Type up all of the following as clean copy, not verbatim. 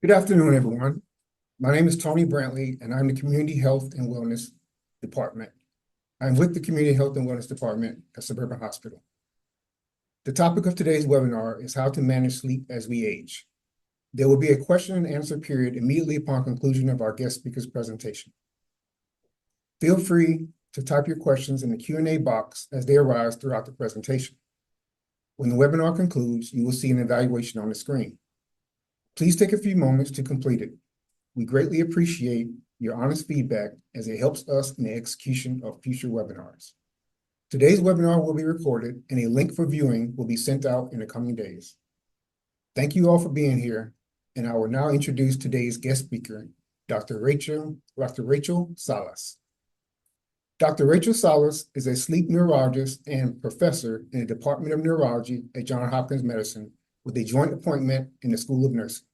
Good afternoon, everyone. My name is Tony Brantley, and I'm the Community Health and Wellness Department. I'm with the Community Health and Wellness Department at Suburban Hospital. The topic of today's webinar is how to manage sleep as we age. There will be a question and answer period immediately upon conclusion of our guest speaker's presentation. Feel free to type your questions in the Q&A box as they arise throughout the presentation. When the webinar concludes, you will see an evaluation on the screen. Please take a few moments to complete it. We greatly appreciate your honest feedback as it helps us in the execution of future webinars. Today's webinar will be recorded and a link for viewing will be sent out in the coming days. Thank you all for being here, and I will now introduce today's guest speaker, Dr. Rachel Salas. Dr. Rachel Salas is a sleep neurologist and professor in the Department of Neurology at Johns Hopkins Medicine with a joint appointment in the School of Nursing.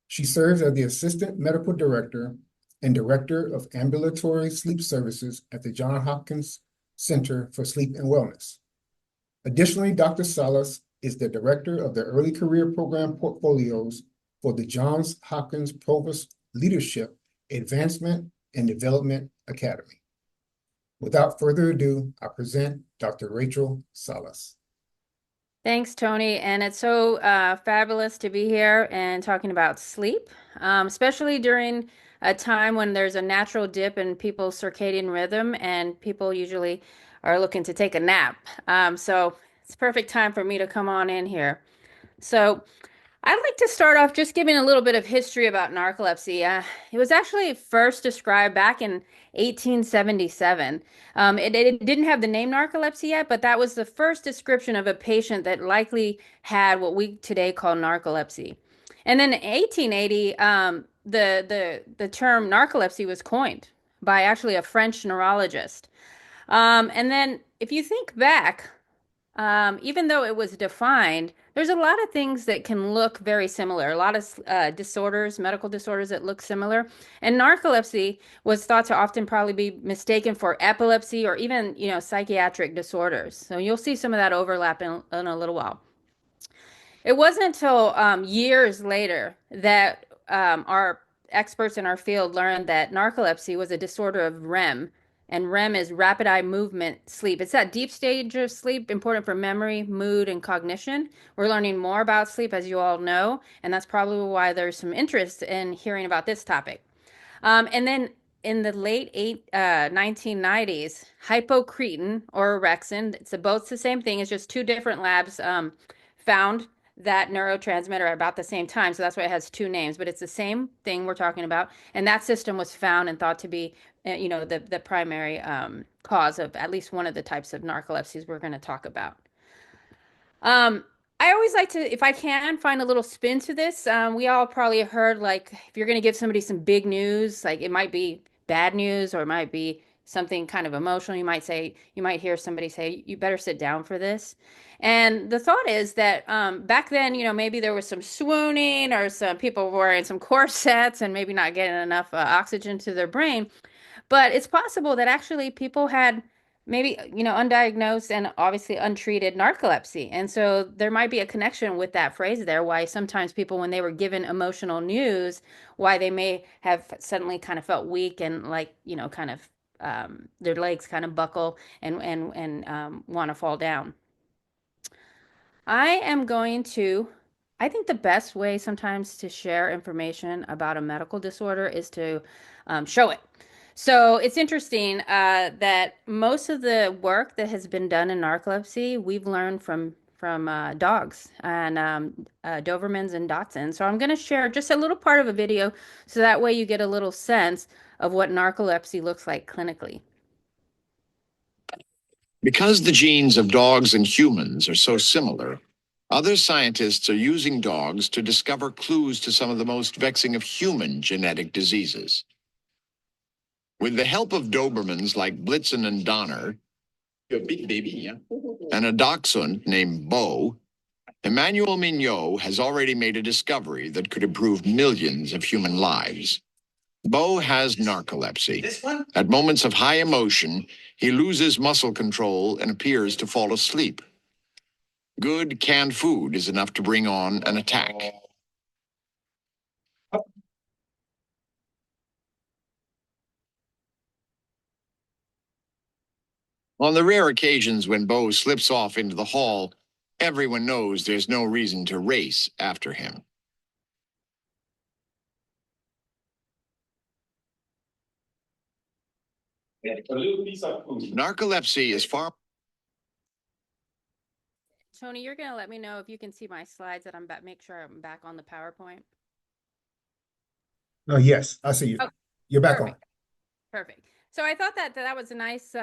She serves as the Assistant Medical Director and Director of Ambulatory Sleep Services at the Johns Hopkins Center for Sleep and Wellness. Additionally, Dr. Salas is the Director of the Early Career Program Portfolios for the Johns Hopkins Provost Leadership Advancement and Development Academy. Without further ado, I present Dr. Rachel Salas. Thanks, Tony. And it's so fabulous to be here and talking about sleep, especially during a time when there's a natural dip in people's circadian rhythm and people usually are looking to take a nap. So it's a perfect time for me to come on in here. So I'd like to start off just giving a little bit of history about narcolepsy. It was actually first described back in 1877. It didn't have the name narcolepsy yet, but that was the first description of a patient that likely had what we today call narcolepsy. And then in 1880, the term narcolepsy was coined by actually a French neurologist. And then if you think back, even though it was defined, there's a lot of things that can look very similar, a lot of disorders, medical disorders that look similar. And narcolepsy was thought to often probably be mistaken for epilepsy or even, psychiatric disorders. So you'll see some of that overlap in a little while. It wasn't until years later that our experts in our field learned that narcolepsy was a disorder of REM, and REM is rapid eye movement sleep. It's that deep stage of sleep, important for memory, mood, and cognition. We're learning more about sleep, as you all know, and that's probably why there's some interest in hearing about this topic. And then in the late 1990s, hypocretin or orexin, it's both the same thing, it's just two different labs found that neurotransmitter at about the same time. So that's why it has two names, but it's the same thing we're talking about. And that system was found and thought to be, the primary cause of at least one of the types of narcolepsies we're going to talk about. I always like to, if I can, find a little spin to this. We all probably heard, like, if you're going to give somebody some big news, like it might be bad news or it might be something kind of emotional. You might hear somebody say, you better sit down for this. And the thought is that back then, maybe there was some swooning or some people wearing some corsets and maybe not getting enough oxygen to their brain. But it's possible that actually people had maybe, undiagnosed and obviously untreated narcolepsy. And so there might be a connection with that phrase there, why sometimes people, when they were given emotional news, why they may have suddenly kind of felt weak and like, kind of their legs kind of buckle and want to fall down. I think the best way sometimes to share information about a medical disorder is to show it. So it's interesting that most of the work that has been done in narcolepsy, we've learned from dogs and Dobermans and Dachshunds. So I'm going to share just a little part of a video so that way you get a little sense of what narcolepsy looks like clinically. Because the genes of dogs and humans are so similar, other scientists are using dogs to discover clues to some of the most vexing of human genetic diseases. With the help of Dobermans like Blitzen and Donner, a big baby, yeah, and a dachshund named Bo, Emmanuel Mignot has already made a discovery that could improve millions of human lives. Bo has narcolepsy. At moments of high emotion, he loses muscle control and appears to fall asleep. Good canned food is enough to bring on an attack. On the rare occasions when Bo slips off into the hall, everyone knows there's no reason to race after him. Narcolepsy is far. Tony, you're going to let me know if you can see my slides that I'm back, make sure I'm back on the PowerPoint. Yes, I see you. Oh, You're back on. perfect. Perfect. So I thought that was a nice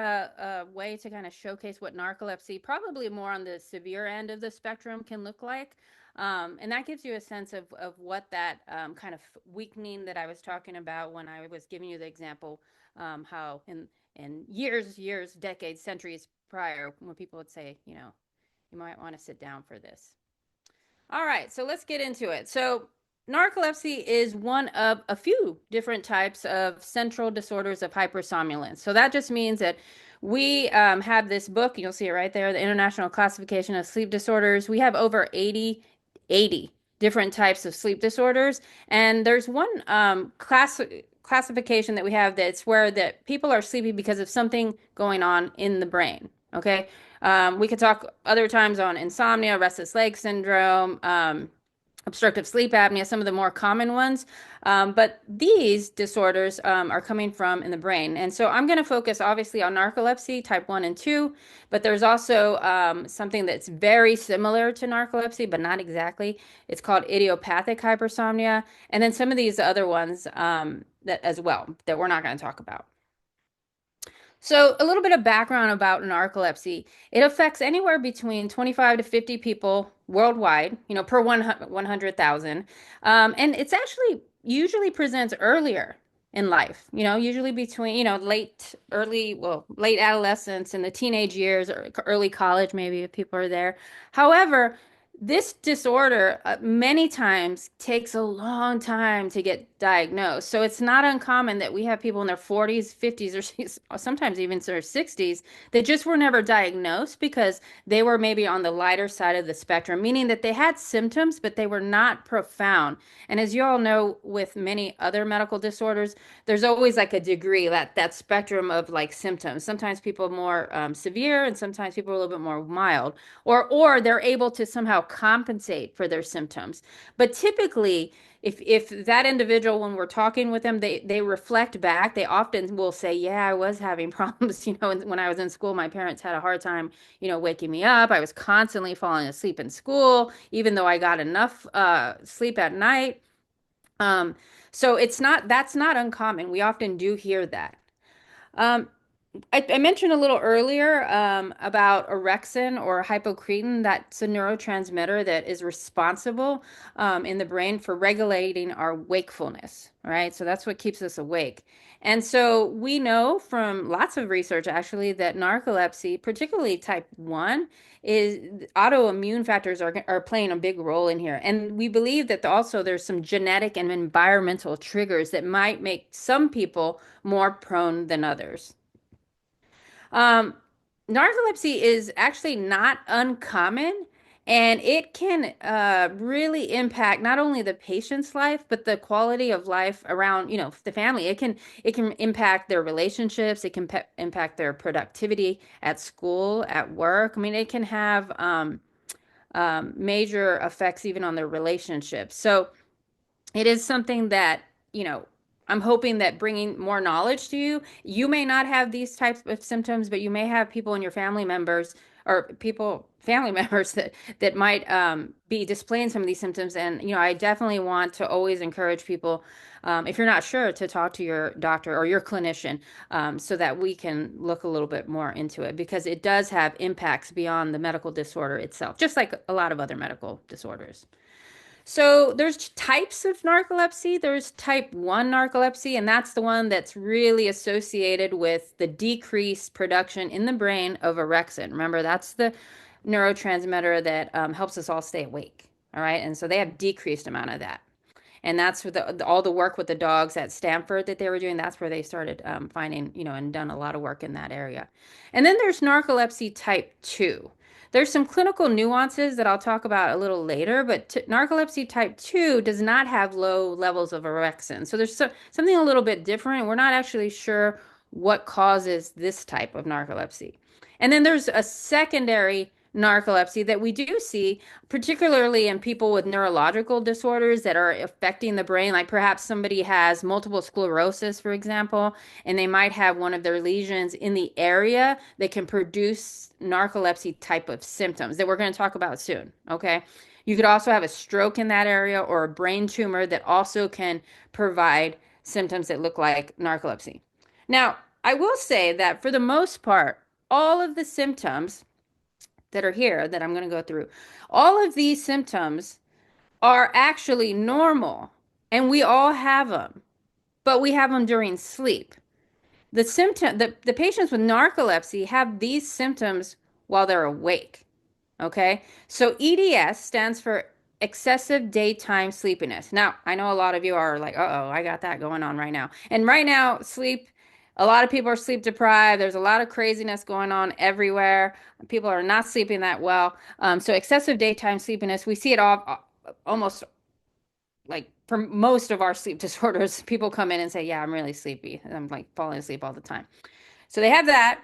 way to kind of showcase what narcolepsy, probably more on the severe end of the spectrum, can look like. And that gives you a sense of what that kind of weakening that I was talking about when I was giving you the example, how in years, decades, centuries prior, when people would say, you know, you might want to sit down for this. All right, so let's get into it. So narcolepsy is one of a few different types of central disorders of hypersomnolence. So that just means that we have this book, you'll see it right there, the International Classification of Sleep Disorders. We have over 80 different types of sleep disorders. And there's one classification that we have that's where that people are sleepy because of something going on in the brain. Okay. We could talk other times on insomnia, restless leg syndrome, obstructive sleep apnea, some of the more common ones. But these disorders are coming from in the brain. And so I'm going to focus obviously on narcolepsy type 1 and 2, but there's also something that's very similar to narcolepsy, but not exactly. It's called idiopathic hypersomnia. And then some of these other ones that as well that we're not going to talk about. So, a little bit of background about narcolepsy. It affects anywhere between 25 to 50 people worldwide, you know, per 100,000. And it's actually usually presents earlier in life, you know, usually between, you know, late adolescence and the teenage years or early college, maybe if people are there. However, this disorder many times takes a long time to get diagnosed. So it's not uncommon that we have people in their 40s, 50s, or sometimes even their 60s that just were never diagnosed because they were maybe on the lighter side of the spectrum, meaning that they had symptoms, but they were not profound. And as you all know, with many other medical disorders, there's always like a degree, that spectrum of like symptoms. Sometimes people are more severe and sometimes people are a little bit more mild, or they're able to somehow compensate for their symptoms. But typically, if that individual, when we're talking with them, they reflect back, they often will say, yeah, I was having problems. You know, when I was in school, my parents had a hard time, you know, waking me up. I was constantly falling asleep in school, even though I got enough sleep at night. So that's not uncommon. We often do hear that. Um, I mentioned a little earlier about orexin or hypocretin. That's a neurotransmitter that is responsible in the brain for regulating our wakefulness, right? So that's what keeps us awake. And so we know from lots of research actually that narcolepsy, particularly type 1, is autoimmune factors are playing a big role in here. And we believe that also there's some genetic and environmental triggers that might make some people more prone than others. Um, Narcolepsy is actually not uncommon, and it can really impact not only the patient's life, but the quality of life around, you know, the family. It can impact their relationships. It can impact their productivity at school, at work. I mean, it can have major effects even on their relationships. So it is something that, you know, I'm hoping that bringing more knowledge to you, you may not have these types of symptoms, but you may have people in your family members or family members that might be displaying some of these symptoms. And, you know, I definitely want to always encourage people, if you're not sure, to talk to your doctor or your clinician so that we can look a little bit more into it because it does have impacts beyond the medical disorder itself, just like a lot of other medical disorders. So there's types of narcolepsy. There's type 1 narcolepsy, and that's the one that's really associated with the decreased production in the brain of orexin. Remember, that's the neurotransmitter that helps us all stay awake. All right. And so they have decreased amount of that. And that's with all the work with the dogs at Stanford that they were doing. That's where they started finding, you know, and done a lot of work in that area. And then there's narcolepsy type 2. There's some clinical nuances that I'll talk about a little later, but narcolepsy type 2 does not have low levels of orexin. So there's something a little bit different. We're not actually sure what causes this type of narcolepsy. And then there's a secondary narcolepsy that we do see, particularly in people with neurological disorders that are affecting the brain. Like perhaps somebody has multiple sclerosis, for example, and they might have one of their lesions in the area that can produce narcolepsy type of symptoms that we're going to talk about soon. Okay. You could also have a stroke in that area or a brain tumor that also can provide symptoms that look like narcolepsy. Now, I will say that for the most part, all of the symptoms that are here that I'm going to go through, all of these symptoms are actually normal and we all have them, but we have them during sleep. The patients with narcolepsy have these symptoms while they're awake. Okay. So EDS stands for excessive daytime sleepiness. Now, I know a lot of you are like, uh-oh, I got that going on right now. And right now, a lot of people are sleep deprived. There's a lot of craziness going on everywhere. People are not sleeping that well. So excessive daytime sleepiness, we see it all almost like for most of our sleep disorders. People come in and say, yeah, I'm really sleepy. And I'm like falling asleep all the time. So they have that.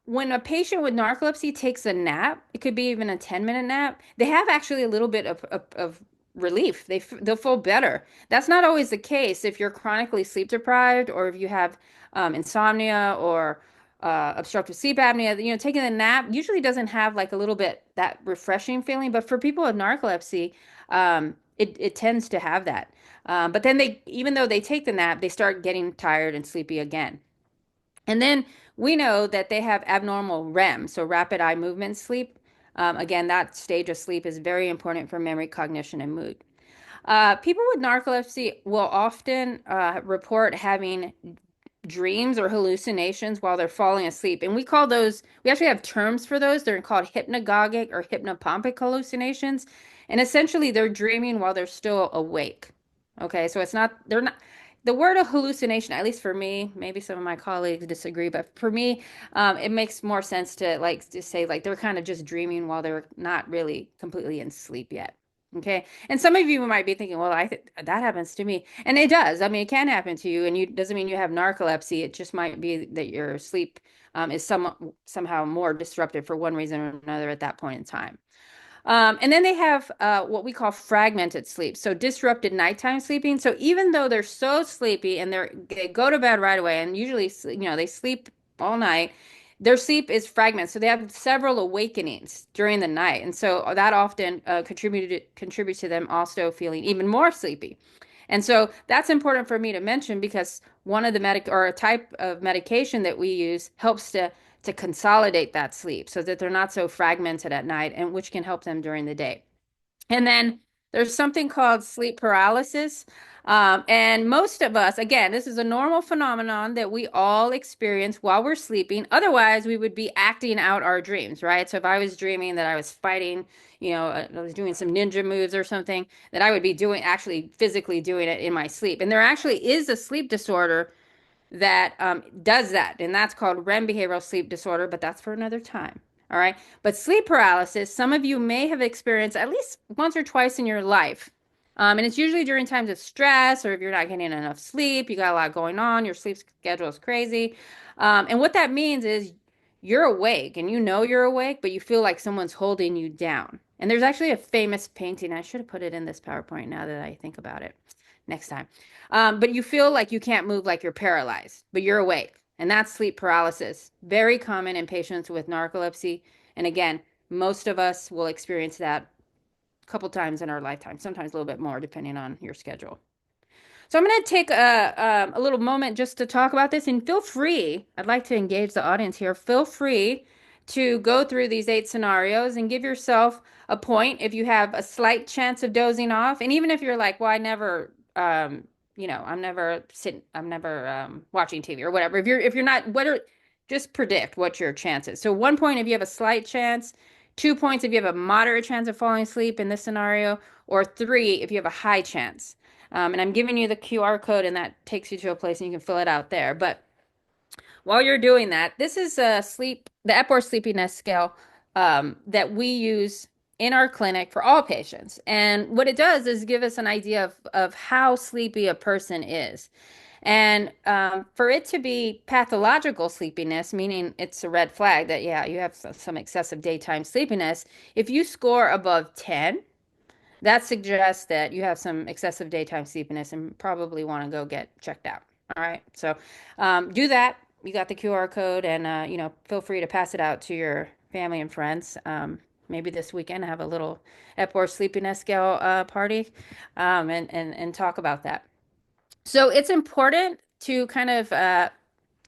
When a patient with narcolepsy takes a nap, it could be even a 10-minute nap, they have actually a little bit of relief. They'll feel better. That's not always the case if you're chronically sleep deprived or if you have insomnia or obstructive sleep apnea. You know, taking a nap usually doesn't have like a little bit that refreshing feeling, but for people with narcolepsy, it tends to have that. But then even though they take the nap, they start getting tired and sleepy again. And then we know that they have abnormal REM, so rapid eye movement sleep. Again, that stage of sleep is very important for memory, cognition, and mood. People with narcolepsy will often report having dreams or hallucinations while they're falling asleep. And we actually have terms for those. They're called hypnagogic or hypnopompic hallucinations. And essentially, they're dreaming while they're still awake. Okay, so they're not, the word of hallucination, at least for me, maybe some of my colleagues disagree, but for me, it makes more sense to say like they're kind of just dreaming while they're not really completely in sleep yet. Okay. And some of you might be thinking, well, that happens to me. And it does. I mean, it can happen to you, and doesn't mean you have narcolepsy. It just might be that your sleep is somehow more disrupted for one reason or another at that point in time. And then they have what we call fragmented sleep, so disrupted nighttime sleeping. So even though they're so sleepy and they go to bed right away, and usually, they sleep all night, their sleep is fragmented. So they have several awakenings during the night, and so that often contributes to them also feeling even more sleepy. And so that's important for me to mention because one of the a type of medication that we use helps to consolidate that sleep so that they're not so fragmented at night, and which can help them during the day. And then there's something called sleep paralysis. And most of us, again, this is a normal phenomenon that we all experience while we're sleeping. Otherwise, we would be acting out our dreams, right? So if I was dreaming that I was fighting, I was doing some ninja moves or something, that I would be actually physically doing it in my sleep. And there actually is a sleep disorder that does that. And that's called REM behavioral sleep disorder, but that's for another time. All right. But sleep paralysis, some of you may have experienced at least once or twice in your life. And it's usually during times of stress or if you're not getting enough sleep, you got a lot going on, your sleep schedule is crazy. And what that means is you're awake and you know you're awake, but you feel like someone's holding you down. And there's actually a famous painting. I should have put it in this PowerPoint now that I think about it next time. But you feel like you can't move, like you're paralyzed, but you're awake. And that's sleep paralysis. Very common in patients with narcolepsy. And again, most of us will experience that a couple times in our lifetime, sometimes a little bit more depending on your schedule. So I'm going to take a little moment just to talk about this, and feel free, I'd like to engage the audience here, feel free to go through these 8 scenarios and give yourself a point if you have a slight chance of dozing off. And even if you're like, well, I'm never watching TV or whatever. If you're not, just predict what your chance is. So 1 point if you have a slight chance, 2 points if you have a moderate chance of falling asleep in this scenario, or 3 if you have a high chance. And I'm giving you the QR code, and that takes you to a place and you can fill it out there. But while you're doing that, this is the Epworth Sleepiness Scale that we use in our clinic for all patients. And what it does is give us an idea of how sleepy a person is. And for it to be pathological sleepiness, meaning it's a red flag that, yeah, you have some excessive daytime sleepiness, if you score above 10, that suggests that you have some excessive daytime sleepiness and probably want to go get checked out. All right. So do that. You got the QR code, and feel free to pass it out to your family and friends. Maybe this weekend have a little Epworth Sleepiness Scale party, and talk about that. So it's important to kind of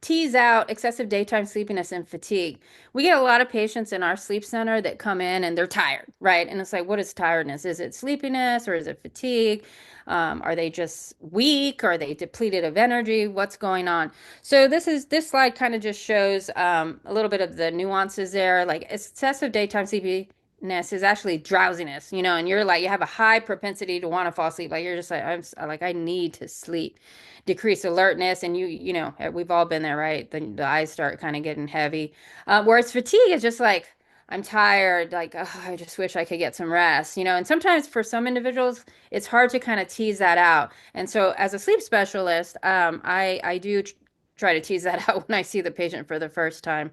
tease out excessive daytime sleepiness and fatigue. We get a lot of patients in our sleep center that come in and they're tired, right? And it's like, what is tiredness? Is it sleepiness or is it fatigue? Are they just weak? Are they depleted of energy? What's going on? So this slide kind of just shows a little bit of the nuances there. Like excessive daytime sleepiness is actually drowsiness, and you're like, you have a high propensity to want to fall asleep. Like you're just like, I need to sleep. Decreased alertness, and we've all been there, right? The eyes start kind of getting heavy. Whereas fatigue is just like, I'm tired, like, oh, I just wish I could get some rest, and sometimes for some individuals it's hard to kind of tease that out. And so as a sleep specialist, I do try to tease that out when I see the patient for the first time,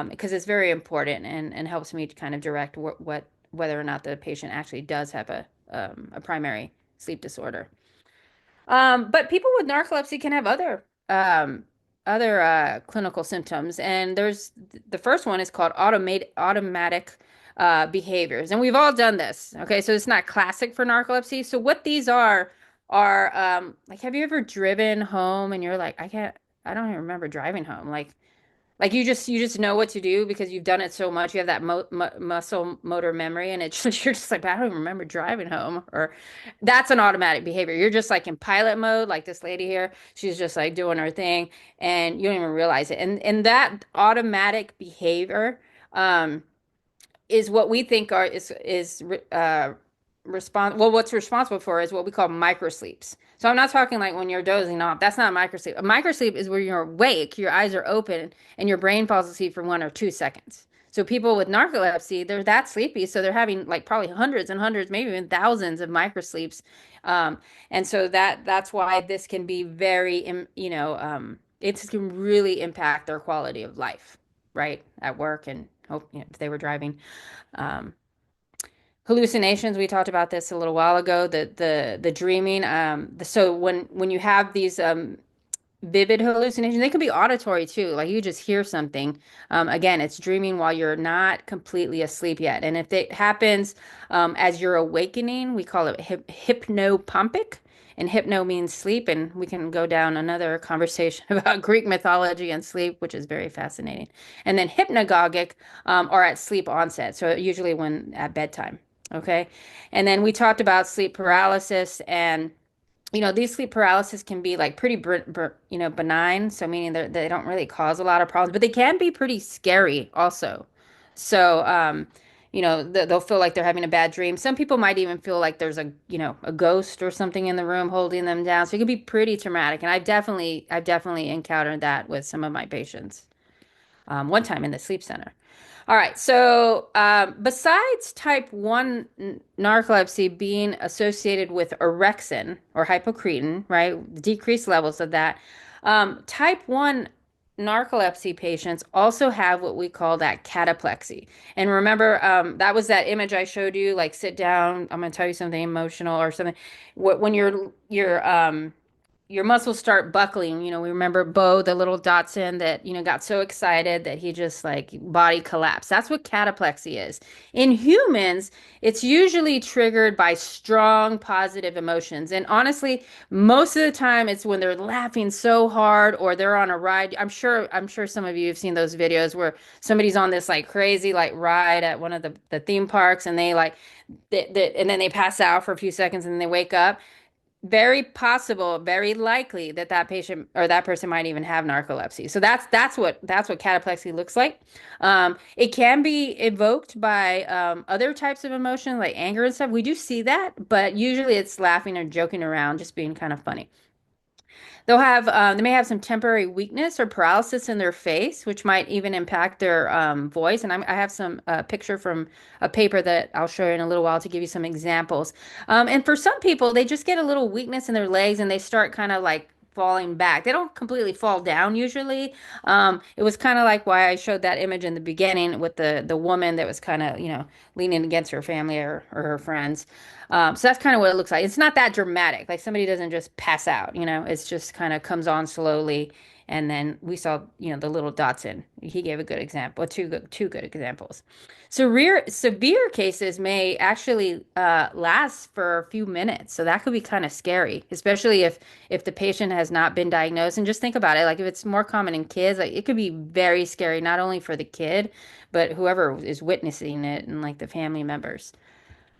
because it's very important and helps me to kind of direct whether or not the patient actually does have a primary sleep disorder. But people with narcolepsy can have other clinical symptoms, and there's the first one is called automatic behaviors, and we've all done this. Okay, so it's not classic for narcolepsy. So what these are like, have you ever driven home and you're like, I don't even remember driving home, like you just know what to do because you've done it so much. You have that muscle motor memory, and it's just, you're just like, I don't even remember driving home. Or that's an automatic behavior. You're just like in pilot mode, like this lady here. She's just like doing her thing, and you don't even realize it. And that automatic behavior, um, is what we think is what's responsible for is what we call microsleeps. So I'm not talking like when you're dozing off. That's not a microsleep. A microsleep is where you're awake, your eyes are open, and your brain falls asleep for 1 or 2 seconds. So people with narcolepsy, they're that sleepy, so they're having like probably hundreds and hundreds, maybe even thousands of microsleeps. Um, and so that's why this can be it can really impact their quality of life, right, at work, and hope, if they were driving. Um, Hallucinations, we talked about this a little while ago, the dreaming. So when you have these vivid hallucinations, they can be auditory too, like you just hear something. Again, it's dreaming while you're not completely asleep yet. And if it happens as you're awakening, we call it hypnopompic. And hypno means sleep, and we can go down another conversation about Greek mythology and sleep, which is very fascinating. And then hypnagogic are at sleep onset, so usually when at bedtime. Okay. And then we talked about sleep paralysis, and these sleep paralysis can be like pretty benign, so meaning they don't really cause a lot of problems, but they can be pretty scary also. So they'll feel like they're having a bad dream. Some people might even feel like there's a ghost or something in the room holding them down. So it can be pretty traumatic, and I've definitely encountered that with some of my patients, one time in the sleep center. All right. So, besides type 1 narcolepsy being associated with orexin or hypocretin, right, decreased levels of that, type 1 narcolepsy patients also have what we call that cataplexy. And remember, that was that image I showed you, like sit down, I'm going to tell you something emotional or something. When your muscles start buckling. We remember Bo, the little Dachshund that, got so excited that he just like body collapsed. That's what cataplexy is. In humans, it's usually triggered by strong positive emotions. And honestly, most of the time it's when they're laughing so hard or they're on a ride. I'm sure some of you have seen those videos where somebody's on this like crazy like ride at one of the theme parks, and they like and then they pass out for a few seconds and then they wake up. Very possible, very likely that patient or that person might even have narcolepsy. So that's what cataplexy looks like. It can be evoked by other types of emotion like anger and stuff. We do see that, but usually it's laughing or joking around, just being kind of funny. They may have some temporary weakness or paralysis in their face, which might even impact their voice. And I have some picture from a paper that I'll show you in a little while to give you some examples. And for some people, they just get a little weakness in their legs and they start kind of like falling back. They don't completely fall down usually. It was kind of like why I showed that image in the beginning with the woman that was kind of, leaning against her family or her friends. So that's kind of what it looks like. It's not that dramatic. Like somebody doesn't just pass out, it's just kind of comes on slowly. And then we saw, the little dots in. He gave a good example, two good examples. Severe cases may actually last for a few minutes, so that could be kind of scary, especially if the patient has not been diagnosed. And just think about it, like if it's more common in kids, like it could be very scary, not only for the kid, but whoever is witnessing it and like the family members.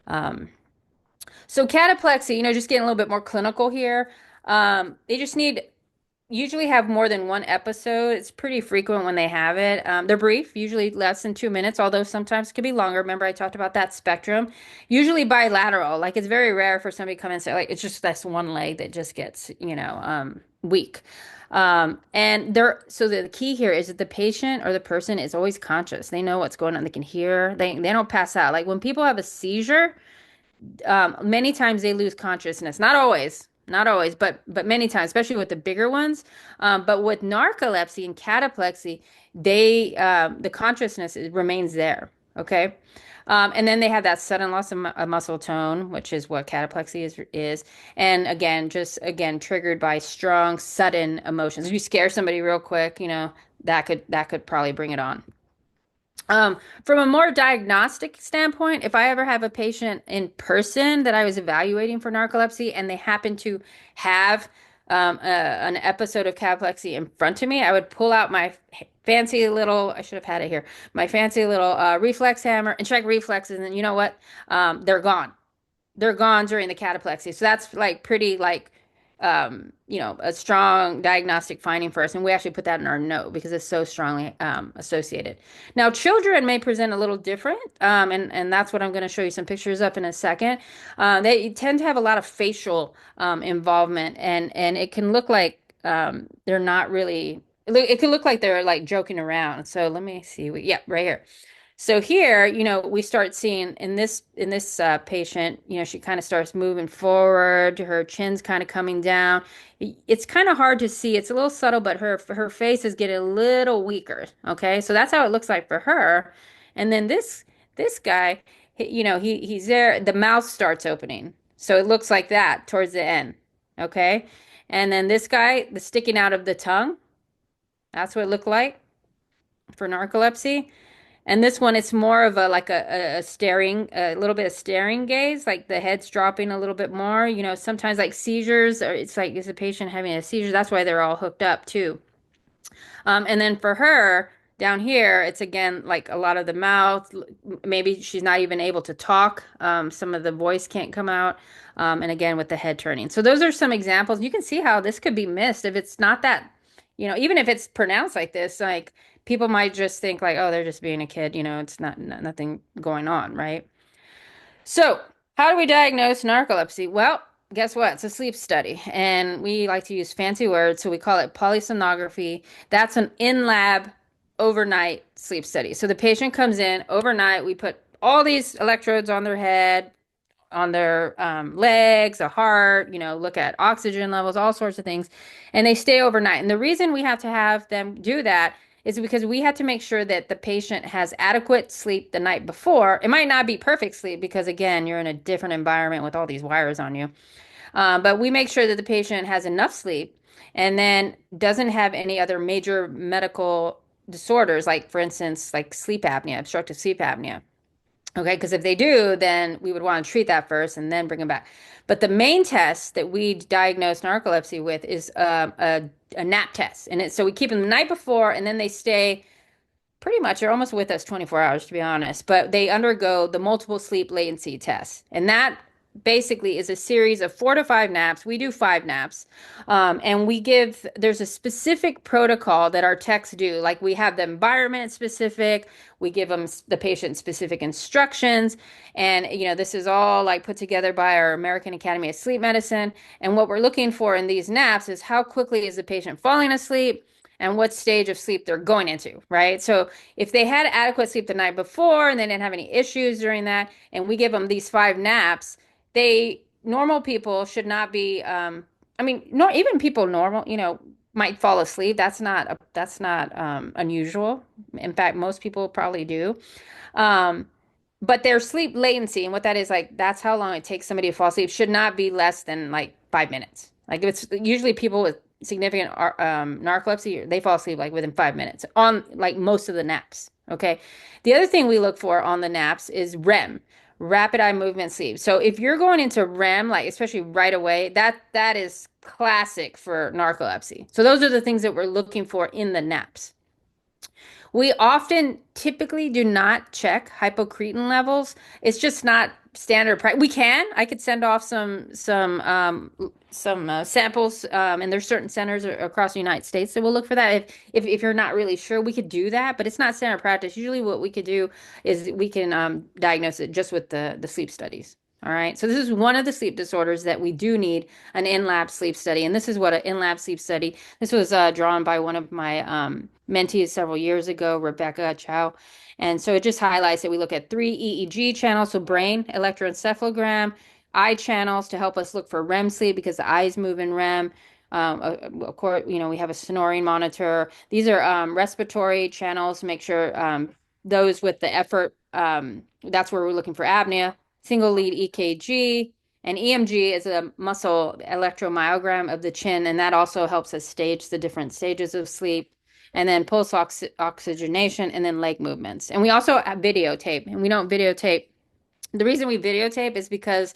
So cataplexy, just getting a little bit more clinical here. They just need usually have more than one episode. It's pretty frequent when they have it. They're brief, usually less than 2 minutes, although sometimes it could be longer. Remember, I talked about that spectrum. Usually bilateral. Like it's very rare for somebody to come in and say, like, it's just this one leg that just gets, weak. So the key here is that the patient or the person is always conscious. They know what's going on. They can hear. They don't pass out. Like when people have a seizure, many times they lose consciousness. Not always, but many times, especially with the bigger ones. But with narcolepsy and cataplexy, the consciousness remains there. Okay. And then they have that sudden loss of muscle tone, which is what cataplexy is. And again, triggered by strong, sudden emotions. If you scare somebody real quick, that could probably bring it on. From a more diagnostic standpoint, if I ever have a patient in person that I was evaluating for narcolepsy and they happen to have an episode of cataplexy in front of me, I would pull out my fancy little, I should have had it here, my fancy little reflex hammer and check reflexes. And you know what? They're gone. They're gone during the cataplexy. So that's like pretty like a strong diagnostic finding for us. And we actually put that in our note because it's so strongly associated. Now, children may present a little different, and that's what I'm going to show you some pictures of in a second. They tend to have a lot of facial involvement, and it can look like they're not really. It can look like they're like joking around. So let me see. Yeah, right here. So here, we start seeing in this patient, she kind of starts moving forward, her chin's kind of coming down. It's kind of hard to see. It's a little subtle, but her face is getting a little weaker. Okay, so that's how it looks like for her. And then this guy, he's there. The mouth starts opening, so it looks like that towards the end. Okay, and then this guy, the sticking out of the tongue, that's what it looked like for narcolepsy. And this one, it's more of a staring, a little bit of staring gaze, like the head's dropping a little bit more. Sometimes like seizures, or it's like is a patient having a seizure? That's why they're all hooked up too. And then for her down here, it's again like a lot of the mouth. Maybe she's not even able to talk. Some of the voice can't come out. And again with the head turning. So those are some examples. You can see how this could be missed if it's not that, even if it's pronounced like this, like people might just think like, oh, they're just being a kid. It's nothing going on, right? So, how do we diagnose narcolepsy? Well, guess what? It's a sleep study, and we like to use fancy words, so we call it polysomnography. That's an in-lab overnight sleep study. So the patient comes in overnight, we put all these electrodes on their head, on their legs, a heart, look at oxygen levels, all sorts of things, and they stay overnight. And the reason we have to have them do that is because we have to make sure that the patient has adequate sleep the night before. It might not be perfect sleep because, again, you're in a different environment with all these wires on you. But we make sure that the patient has enough sleep and then doesn't have any other major medical disorders, like, for instance, like sleep apnea, obstructive sleep apnea. Okay, because if they do, then we would want to treat that first and then bring them back. But the main test that we diagnose narcolepsy with is a nap test. So we keep them the night before, and then they stay pretty much, they're almost with us 24 hours, to be honest. But they undergo the multiple sleep latency test. And that basically is a series of 4 to 5 naps. We do 5 naps. And there's a specific protocol that our techs do. Like we have the environment specific, we give them the patient specific instructions. And, this is all like put together by our American Academy of Sleep Medicine. And what we're looking for in these naps is how quickly is the patient falling asleep and what stage of sleep they're going into, right? So if they had adequate sleep the night before and they didn't have any issues during that, and we give them these 5 naps, normal people should not be I mean, not even people normal, might fall asleep. That's not unusual. In fact, most people probably do. Um, but their sleep latency, and what that is, like, that's how long it takes somebody to fall asleep, should not be less than like 5 minutes. Like, it's usually people with significant narcolepsy, they fall asleep like within 5 minutes on like most of the naps. Okay. The other thing we look for on the naps is REM, rapid eye movement sleep. So if you're going into REM, like especially right away, that is classic for narcolepsy. So those are the things that we're looking for in the naps. We often typically do not check hypocretin levels. It's just not standard practice. We can. I could send off some samples, and there's certain centers across the United States that will look for that. If you're not really sure, we could do that, but it's not standard practice. Usually, what we could do is we can diagnose it just with the sleep studies. All right. So this is one of the sleep disorders that we do need an in-lab sleep study. And this is what an in-lab sleep study, this was drawn by one of my mentees several years ago, Rebecca Chow. And so it just highlights that we look at 3 EEG channels, so brain electroencephalogram, eye channels to help us look for REM sleep because the eyes move in REM. Of course, we have a snoring monitor. These are respiratory channels to make sure those with the effort, that's where we're looking for apnea. Single lead EKG, and EMG is a muscle electromyogram of the chin, and that also helps us stage the different stages of sleep. And then pulse oxygenation, and then leg movements. And we also videotape, and we don't videotape. The reason we videotape is because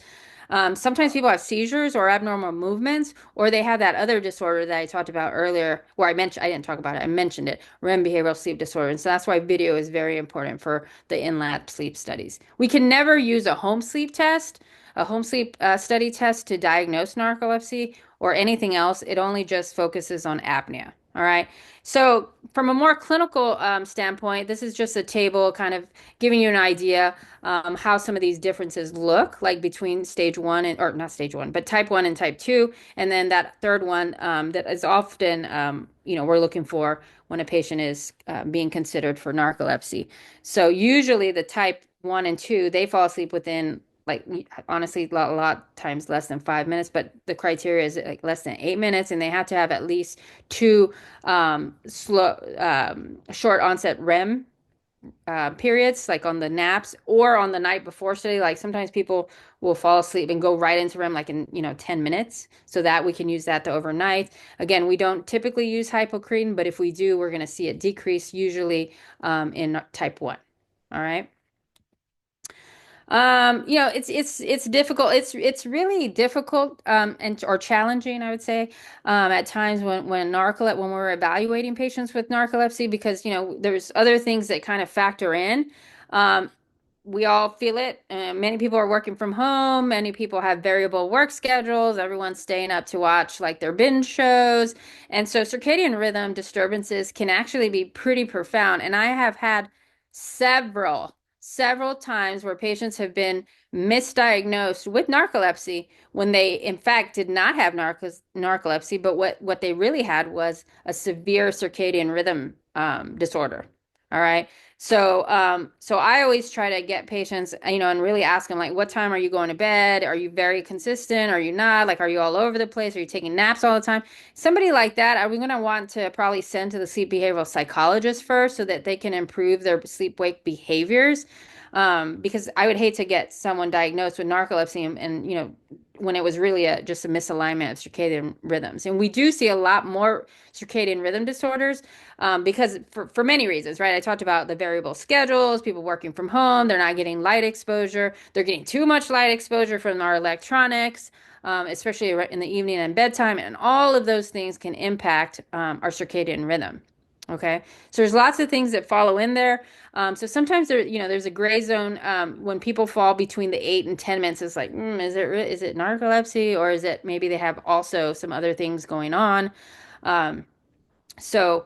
sometimes people have seizures or abnormal movements, or they have that other disorder that I talked about earlier, where I didn't talk about it, I mentioned it, REM behavioral sleep disorder. And so that's why video is very important for the in-lab sleep studies. We can never use a home sleep test, a home sleep study test to diagnose narcolepsy or anything else. It only just focuses on apnea. All right. So, from a more clinical standpoint, this is just a table kind of giving you an idea how some of these differences look like between stage one or not stage one, but type one and type two. And then that third one that is often, we're looking for when a patient is being considered for narcolepsy. So usually the type one and two, they fall asleep within like honestly a lot times less than 5 minutes, but the criteria is like less than 8 minutes, and they have to have at least two short onset REM periods, like on the naps or on the night before study. Like sometimes people will fall asleep and go right into REM like in 10 minutes, so that we can use that to overnight. Again, we don't typically use hypocretin, but if we do, we're going to see it decrease usually in type 1. All right. It's difficult. It's really difficult and or challenging, I would say, at times when we're evaluating patients with narcolepsy, because there's other things that kind of factor in. Um, we all feel it. Many people are working from home. Many people have variable work schedules. Everyone's staying up to watch like their binge shows. And so circadian rhythm disturbances can actually be pretty profound. And I have had several times where patients have been misdiagnosed with narcolepsy when they in fact did not have narcolepsy, but what they really had was a severe circadian rhythm disorder. All right. So I always try to get patients, and really ask them, like, what time are you going to bed? Are you very consistent? Are you not? Like, are you all over the place? Are you taking naps all the time? Somebody like that, are we going to want to probably send to the sleep behavioral psychologist first so that they can improve their sleep-wake behaviors? Because I would hate to get someone diagnosed with narcolepsy and when it was really just a misalignment of circadian rhythms. And we do see a lot more circadian rhythm disorders because for many reasons, right? I talked about the variable schedules, people working from home, they're not getting light exposure, they're getting too much light exposure from our electronics, especially in the evening and bedtime, and all of those things can impact our circadian rhythm. Okay, so there's lots of things that follow in there. So sometimes there's a gray zone when people fall between the 8 and 10 minutes. It's like, is it narcolepsy, or is it maybe they have also some other things going on? Um, so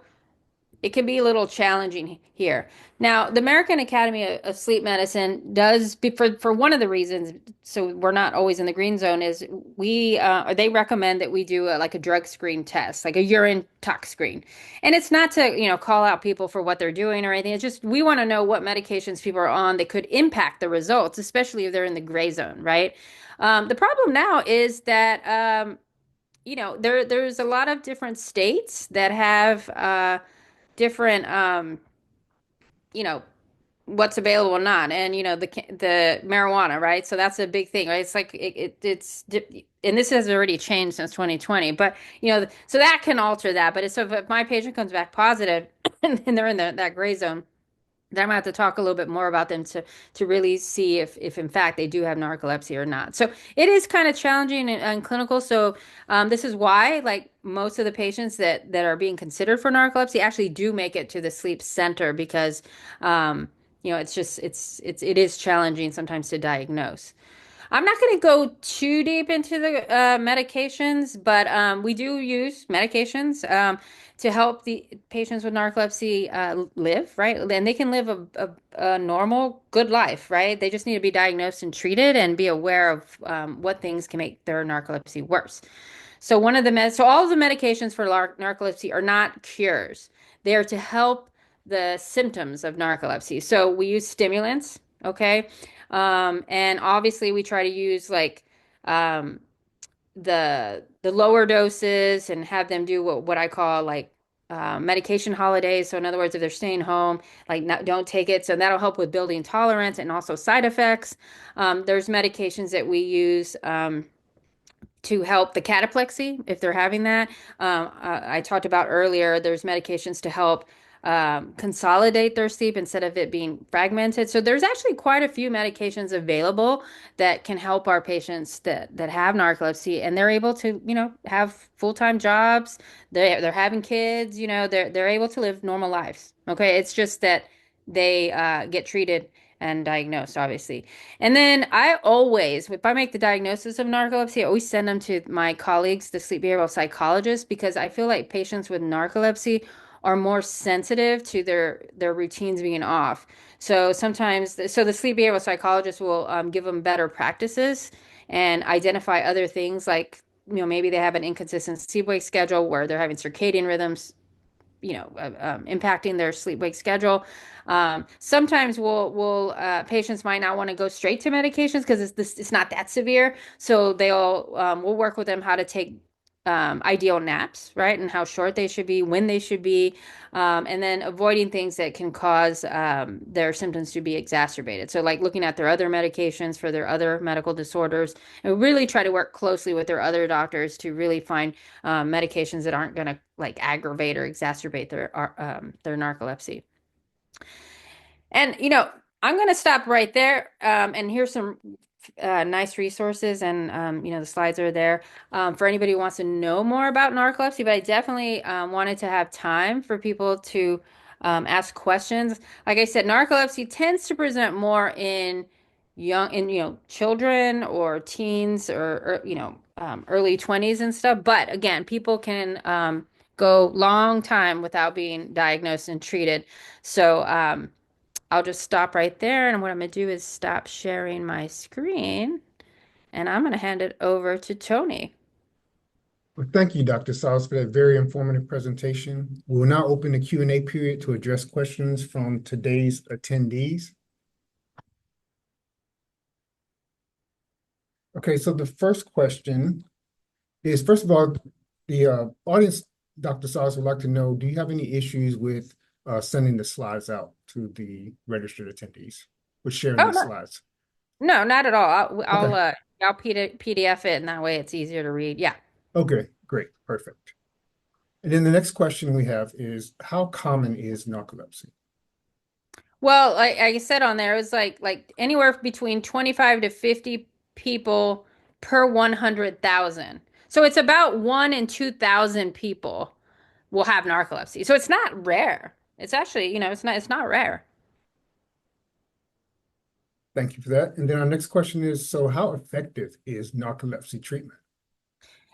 it can be a little challenging here. Now, the American Academy of Sleep Medicine does, for one of the reasons, so we're not always in the green zone, is they recommend that we do like a drug screen test, like a urine tox screen. And it's not to, call out people for what they're doing or anything. It's just we want to know what medications people are on that could impact the results, especially if they're in the gray zone, right? The problem now is that there's a lot of different states that have different you know, what's available or not, and the marijuana, right? So that's a big thing, right? It's like and this has already changed since 2020, but so that can alter that. But so if my patient comes back positive and they're in that gray zone, then I'm gonna have to talk a little bit more about them to really see if in fact they do have narcolepsy or not. So it is kind of challenging and clinical. So this is why like most of the patients that are being considered for narcolepsy actually do make it to the sleep center because it's just it is challenging sometimes to diagnose. I'm not going to go too deep into the medications, but we do use medications to help the patients with narcolepsy live, right? And they can live a normal, good life, right? They just need to be diagnosed and treated and be aware of what things can make their narcolepsy worse. So all of the medications for narcolepsy are not cures. They are to help the symptoms of narcolepsy. So we use stimulants, okay? And obviously we try to use like um, the lower doses and have them do what I call like medication holidays. So in other words, if they're staying home, like not, don't take it. So that'll help with building tolerance and also side effects. There's medications that we use. To help the cataplexy if they're having that. I talked about earlier, there's medications to help consolidate their sleep instead of it being fragmented. So there's actually quite a few medications available that can help our patients that have narcolepsy, and they're able to, have full-time jobs. They're having kids, they're able to live normal lives. Okay, it's just that they get treated and diagnosed, obviously. And then I always, if I make the diagnosis of narcolepsy, I always send them to my colleagues, the sleep behavioral psychologists, because I feel like patients with narcolepsy are more sensitive to their routines being off. So so the sleep behavioral psychologist will give them better practices and identify other things like, maybe they have an inconsistent sleep-wake schedule where they're having circadian rhythms impacting their sleep wake schedule. Sometimes we'll patients might not want to go straight to medications because it's not that severe. So we'll work with them how to take ideal naps, right? And how short they should be, when they should be, and then avoiding things that can cause their symptoms to be exacerbated. So like looking at their other medications for their other medical disorders, and really try to work closely with their other doctors to really find medications that aren't going to like aggravate or exacerbate their narcolepsy. And I'm going to stop right there. And here's some nice resources, and the slides are there for anybody who wants to know more about narcolepsy. But I definitely wanted to have time for people to ask questions. Like I said, narcolepsy tends to present more in children or teens or early 20s and stuff. But again, people can go long time without being diagnosed and treated. So I'll just stop right there. And what I'm going to do is stop sharing my screen, and I'm going to hand it over to Tony. Well, thank you, Dr. Sauce, for that very informative presentation. We will now open the Q&A period to address questions from today's attendees. Okay, so the first question is, first of all, the audience, Dr. Sauce, would like to know, do you have any issues with sending the slides out to the registered attendees with sharing Oh, these no, slides? no, not at all. Okay, I'll PDF it, and that way it's easier to read. Yeah. okay, great, perfect. And then the next question we have is, how common is narcolepsy? Well, like I said on there, it was like anywhere between 25 to 50 people per 100,000. So it's about 1 in 2,000 people will have narcolepsy. So it's not rare. It's actually, it's not rare. Thank you for that. And then our next question is, so how effective is narcolepsy treatment?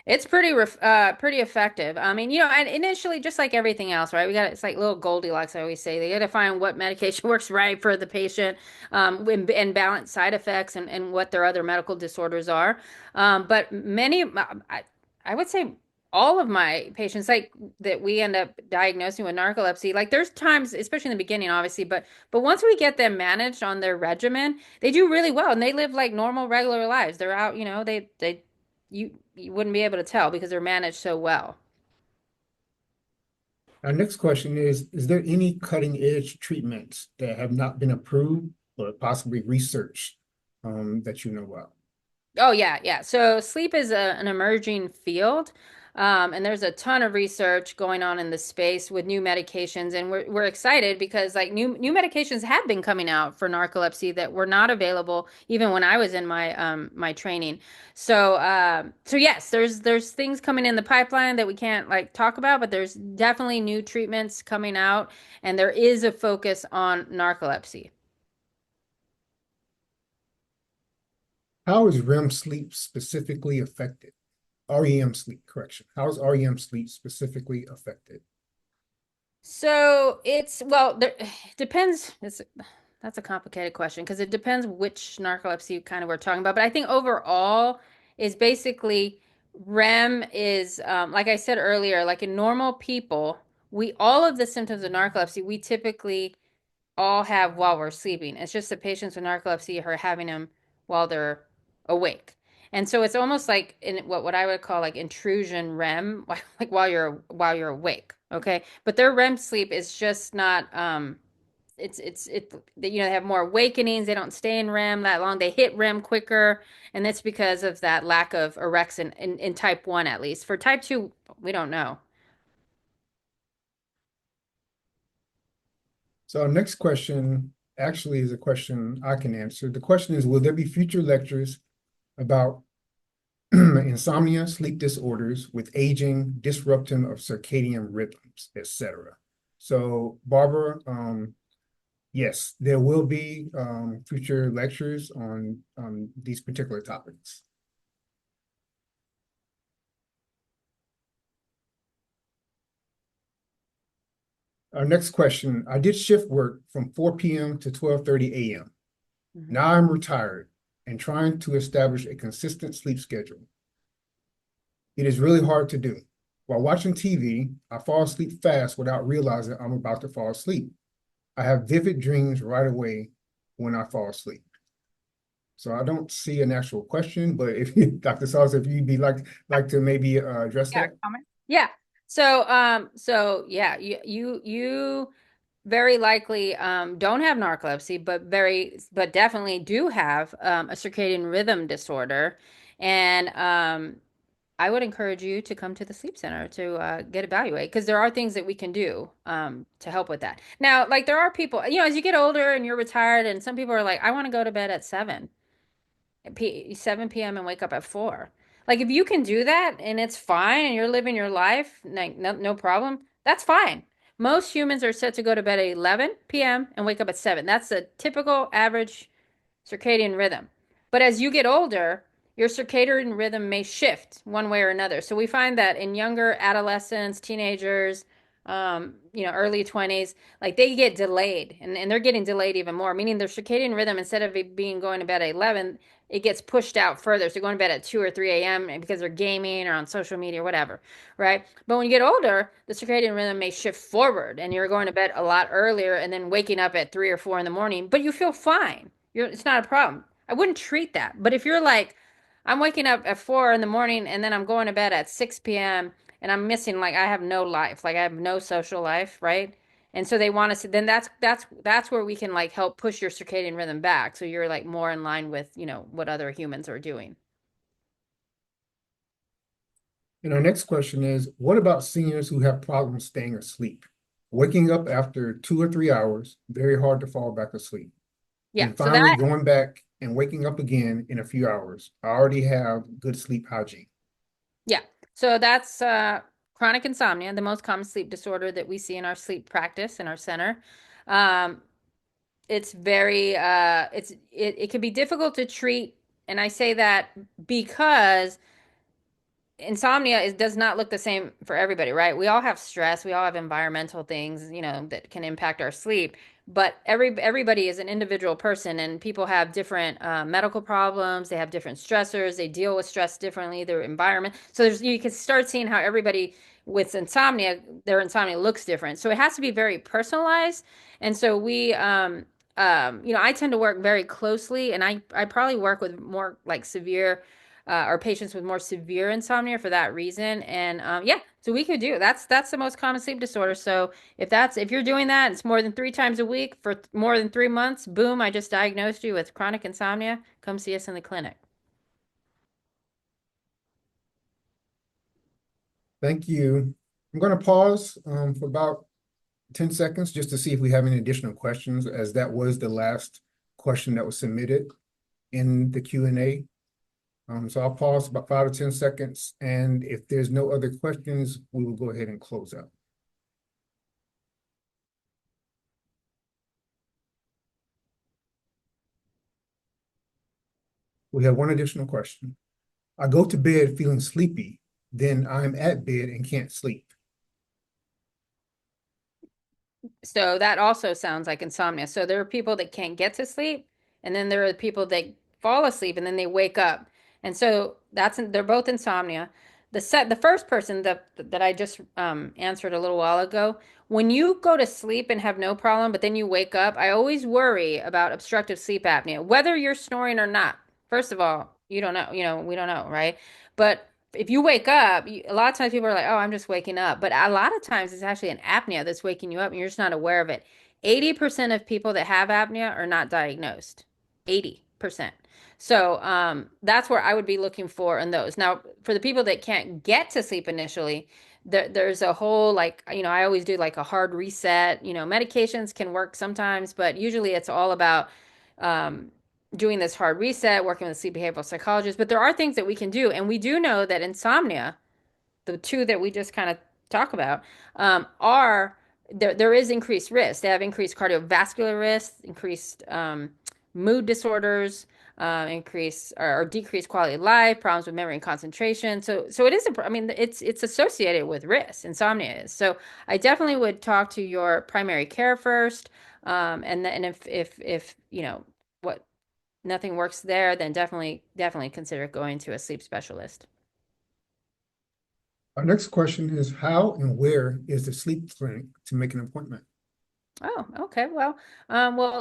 It's pretty effective. I mean, and initially, just like everything else, right? It's like little Goldilocks, I always say. They got to find what medication works right for the patient, and balance side effects and what their other medical disorders are. But I would say all of my patients, like that we end up diagnosing with narcolepsy, like there's times, especially in the beginning, obviously, but once we get them managed on their regimen, they do really well and they live like normal, regular lives. They're out, you wouldn't be able to tell because they're managed so well. Our next question is there any cutting edge treatments that have not been approved or possibly researched that you know about? Oh yeah, yeah. So sleep is an emerging field, and there's a ton of research going on in the space with new medications, and we're excited because like new medications have been coming out for narcolepsy that were not available even when I was in my training. So yes, there's things coming in the pipeline that we can't like talk about, but there's definitely new treatments coming out, and there is a focus on narcolepsy. How is REM sleep specifically affected? REM sleep, correction. How is REM sleep specifically affected? So it's well, there depends. That's a complicated question because it depends which narcolepsy kind of we're talking about. But I think overall is basically REM is like I said earlier, like in normal people, we all of the symptoms of narcolepsy we typically all have while we're sleeping. It's just the patients with narcolepsy are having them while they're awake. And so it's almost like in what I would call like intrusion REM, like while you're awake. Okay. But their REM sleep is just not they have more awakenings, they don't stay in REM that long, they hit REM quicker, and that's because of that lack of orexin in type 1 at least. For type 2, we don't know. So our next question actually is a question I can answer. The question is, will there be future lectures about insomnia, sleep disorders with aging, disruption of circadian rhythms, etc.? So Barbara, yes, there will be future lectures on these particular topics. Our next question, I did shift work from 4 p.m. to 12:30 a.m. Mhm. Now I'm retired and trying to establish a consistent sleep schedule. It is really hard to do. While watching TV, I fall asleep fast without realizing I'm about to fall asleep. I have vivid dreams right away when I fall asleep. So I don't see an actual question, but if Dr. Sauls, if you'd be like to maybe address Yeah, that. comment. Yeah. So yeah, you very likely don't have narcolepsy, but definitely do have a circadian rhythm disorder. And I would encourage you to come to the sleep center to get evaluated because there are things that we can do to help with that. Now, like there are people, as you get older and you're retired, and some people are like, I want to go to bed at 7 p.m. and wake up at 4. Like if you can do that and it's fine and you're living your life, like no problem, that's fine. Most humans are set to go to bed at 11 p.m. and wake up at 7. That's the typical average circadian rhythm. But as you get older, your circadian rhythm may shift one way or another. So we find that in younger adolescents, teenagers, early 20s, like they get delayed and they're getting delayed even more, meaning their circadian rhythm, instead of it being going to bed at 11, it gets pushed out further. So going to bed at 2 or 3 a.m. because they're gaming or on social media or whatever, right? But when you get older, the circadian rhythm may shift forward and you're going to bed a lot earlier and then waking up at 3 or 4 in the morning, but you feel fine. It's not a problem. I wouldn't treat that. But if you're like, I'm waking up at 4 in the morning and then I'm going to bed at 6 p.m. and I'm missing, like I have no life, like I have no social life, right? And so they want us to, then that's where we can like help push your circadian rhythm back. So you're like more in line with, what other humans are doing. And our next question is, what about seniors who have problems staying asleep? Waking up after 2 or 3 hours, very hard to fall back asleep. Yeah. And So finally that, going back and waking up again in a few hours. I already have good sleep hygiene. yeah. So that's chronic insomnia, the most common sleep disorder that we see in our sleep practice in our center. Um, it's very it can be difficult to treat, and I say that because insomnia does not look the same for everybody, right? We all have stress, we all have environmental things, that can impact our sleep. But everybody is an individual person, and people have different medical problems. They have different stressors. They deal with stress differently. Their environment. So you can start seeing how everybody with insomnia, their insomnia looks different. So it has to be very personalized. And so I tend to work very closely, and I probably work with more like severe or patients with more severe insomnia for that reason. And yeah, so we could do that's the most common sleep disorder. So if you're doing that, it's more than 3 times a week for more than 3 months, boom, I just diagnosed you with chronic insomnia. Come see us in the clinic. Thank you. I'm going to pause for about 10 seconds just to see if we have any additional questions, as that was the last question that was submitted in the Q&A. So I'll pause about 5 or 10 seconds, and if there's no other questions, we will go ahead and close out. We have one additional question. I go to bed feeling sleepy, then I'm at bed and can't sleep. So that also sounds like insomnia. So there are people that can't get to sleep, and then there are people that fall asleep and then they wake up. And so they're both insomnia. The first person that I just answered a little while ago, when you go to sleep and have no problem, but then you wake up, I always worry about obstructive sleep apnea, whether you're snoring or not. First of all, you don't know, we don't know, right? But if you wake up, a lot of times people are like, oh, I'm just waking up. But a lot of times it's actually an apnea that's waking you up and you're just not aware of it. 80% of people that have apnea are not diagnosed. 80%. So that's where I would be looking for in those. Now, for the people that can't get to sleep initially, there's a whole, like, I always do like a hard reset. Medications can work sometimes, but usually it's all about um, doing this hard reset, working with a sleep behavioral psychologist. But there are things that we can do. And we do know that insomnia, the two that we just kind of talk about, are there is increased risk. They have increased cardiovascular risk, increased mood disorders, increased or decreased quality of life, problems with memory and concentration. So it is it's associated with risk. Insomnia is. So I definitely would talk to your primary care first. And if what nothing works there, then definitely consider going to a sleep specialist. Our next question is, how and where is the sleep clinic to make an appointment? Oh, okay. Well,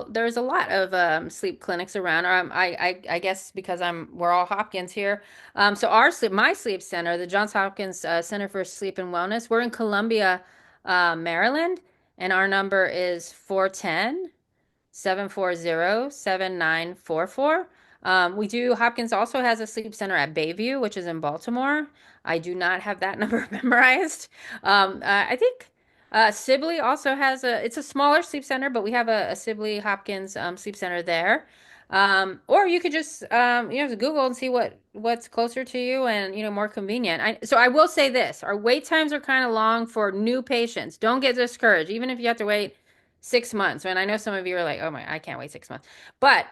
there's a lot of sleep clinics around. I guess because we're all Hopkins here. So my sleep center, the Johns Hopkins Center for Sleep and Wellness, we're in Columbia, Maryland, and our number is 410-740-7944. Hopkins also has a sleep center at Bayview, which is in Baltimore. I do not have that number memorized. I think Sibley also has it's a smaller sleep center, but we have a Sibley Hopkins sleep center there. Or you could just Google and see what's closer to you and more convenient. So I will say this: our wait times are kind of long for new patients. Don't get discouraged, even if you have to wait 6 months. And I know some of you are like, oh my, I can't wait 6 months. But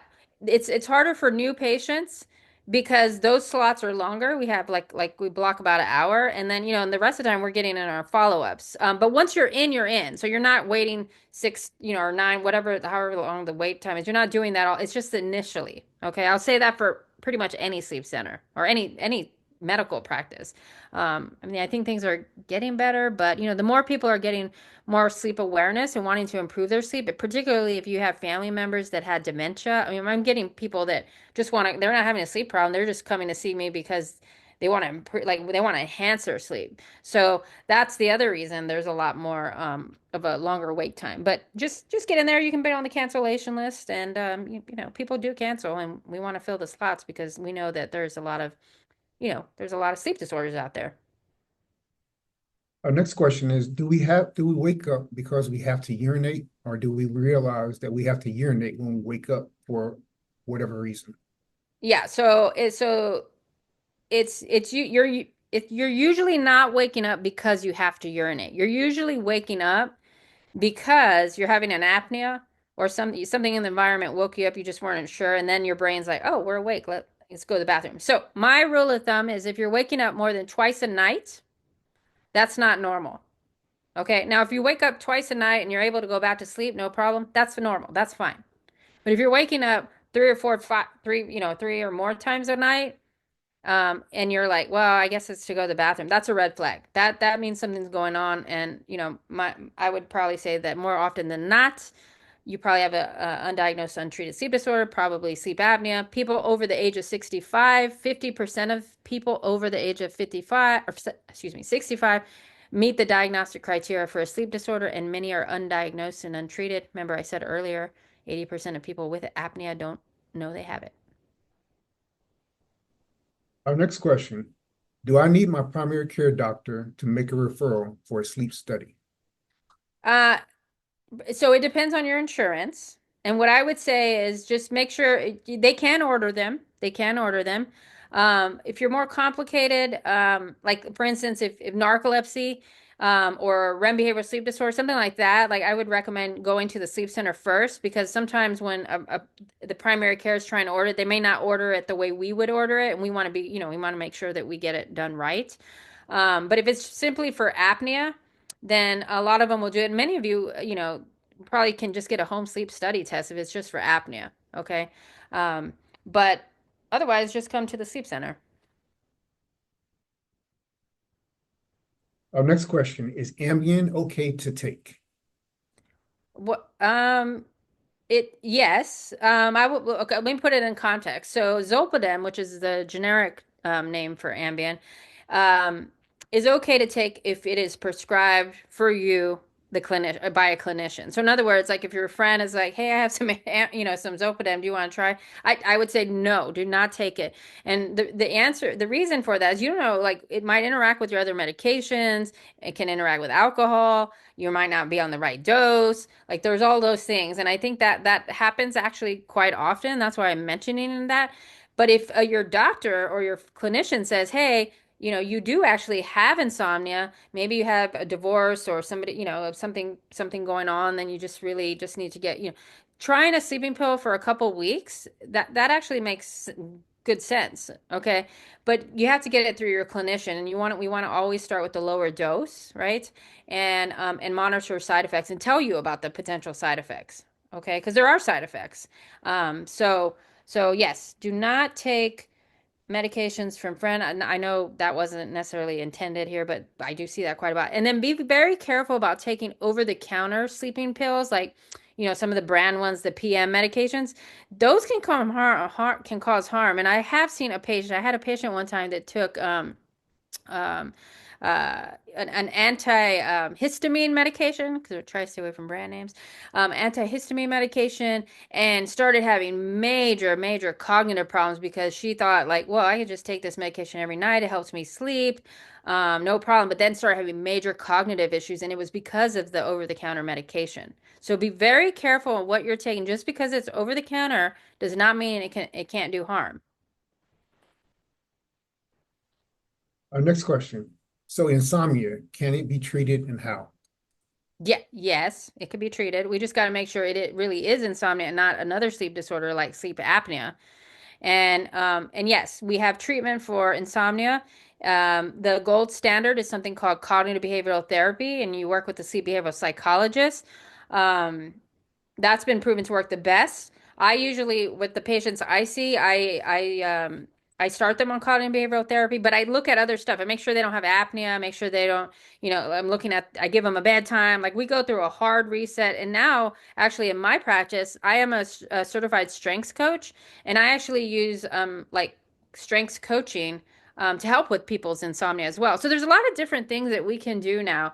it's harder for new patients because those slots are longer. We have like we block about an hour, and then and the rest of the time we're getting in our follow-ups. But once you're in, you're in. So you're not waiting 6, or 9, however long the wait time is. You're not doing that all. It's just initially. Okay, I'll say that for pretty much any sleep center or any medical practice. I think things are getting better, but the more people are getting more sleep awareness and wanting to improve their sleep, but particularly if you have family members that had dementia. I'm getting people that just they're not having a sleep problem. They're just coming to see me because they want to improve, like they want to enhance their sleep. So that's the other reason there's a lot more of a longer wait time. But just get in there. You can be on the cancellation list, and people do cancel, and we want to fill the slots because we know that there's a lot of sleep disorders out there. Our next question is, do we wake up because we have to urinate, or do we realize that we have to urinate when we wake up for whatever reason? Yeah, you're usually not waking up because you have to urinate. You're usually waking up because you're having an apnea or something in the environment woke you up, you just weren't sure, and then your brain's like, oh, we're awake. Let's go to the bathroom. So my rule of thumb is if you're waking up more than twice a night, that's not normal. Okay. Now, if you wake up twice a night and you're able to go back to sleep, no problem. That's normal. That's fine. But if you're waking up 3 or more times a night, and you're like, well, I guess it's to go to the bathroom, that's a red flag. That means something's going on. And I would probably say that more often than not, You probably have a undiagnosed, untreated sleep disorder, probably sleep apnea. People over the age of 65, 50% of people over the age of 55, or excuse me, 65 meet the diagnostic criteria for a sleep disorder, and many are undiagnosed and untreated. Remember, I said earlier, 80% of people with apnea don't know they have it. Our next question, do I need my primary care doctor to make a referral for a sleep study? Uh, So it depends on your insurance. And what I would say is just make sure they can order them. They can order them. If you're more complicated, like for instance, if narcolepsy, or REM behavioral sleep disorder, something like that, like I would recommend going to the sleep center first, because sometimes when the primary care is trying to order it, they may not order it the way we would order it. And we want to be, we want to make sure that we get it done right. But if it's simply for apnea, then a lot of them will do it. And many of you, probably can just get a home sleep study test if it's just for apnea. Okay. But otherwise, just come to the sleep center. Our next question, is Ambien okay to take? What, yes. I will. Okay, let me put it in context. So Zolpidem, which is the generic name for Ambien, um, is okay to take if it is prescribed for you, the clinic by a clinician. So in other words, like if your friend is like, "Hey, I have some, some Zolpidem. Do you want to try?" I would say no, do not take it. And the reason for that is, like it might interact with your other medications. It can interact with alcohol. You might not be on the right dose. Like there's all those things. And I think that happens actually quite often. That's why I'm mentioning that. But if your doctor or your clinician says, hey, you do actually have insomnia, maybe you have a divorce or somebody, something going on, then you just really just need to get, trying a sleeping pill for a couple weeks, that actually makes good sense. Okay. But you have to get it through your clinician, and we want to always start with the lower dose, right? And monitor side effects and tell you about the potential side effects. Okay, because there are side effects. So yes, do not take medications from friend. I know that wasn't necessarily intended here, but I do see that quite a lot. And then be very careful about taking over-the-counter sleeping pills, like some of the brand ones, the PM medications. Those can can cause harm. And I have seen a patient. I had a patient one time that took um, an anti-histamine medication, because it tries to stay away from brand names, antihistamine medication, and started having major, major cognitive problems because she thought like, well, I could just take this medication every night. It helps me sleep. No problem. But then started having major cognitive issues, and it was because of the over-the-counter medication. So be very careful on what you're taking. Just because it's over the counter does not mean it can't do harm. Our next question, so insomnia, can it be treated and how? Yeah, yes, it could be treated. We just got to make sure it really is insomnia and not another sleep disorder like sleep apnea. And yes, we have treatment for insomnia. The gold standard is something called cognitive behavioral therapy, and you work with the sleep behavioral psychologist. Um, that's been proven to work the best. I usually, with the patients I see, I start them on cognitive behavioral therapy, but I look at other stuff. I make sure they don't have apnea. Make sure they don't, I give them a bedtime. Like we go through a hard reset. And now, actually, in my practice, I am a certified strengths coach, and I actually use like strengths coaching to help with people's insomnia as well. So there's a lot of different things that we can do now.